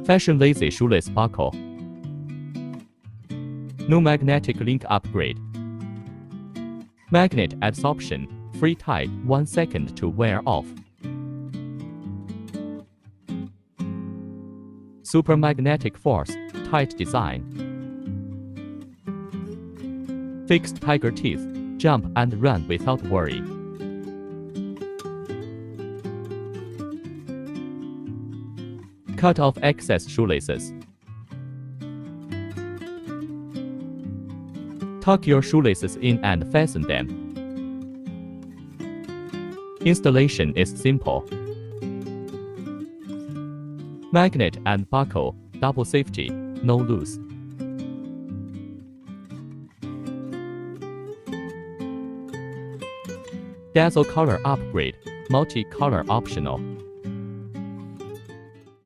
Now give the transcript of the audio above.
Fashion lazy shoelace buckle. No magnetic link upgrade. Magnet adsorption, free tie 1 second to wear off. Super magnetic force, tight design. Fixed tiger teeth, jump and run without worry. Cut off excess shoelaces. Tuck your shoelaces in and fasten them. Installation is simple. Magnet and buckle, double safety, no loose. Dazzle color upgrade, multi-color optional.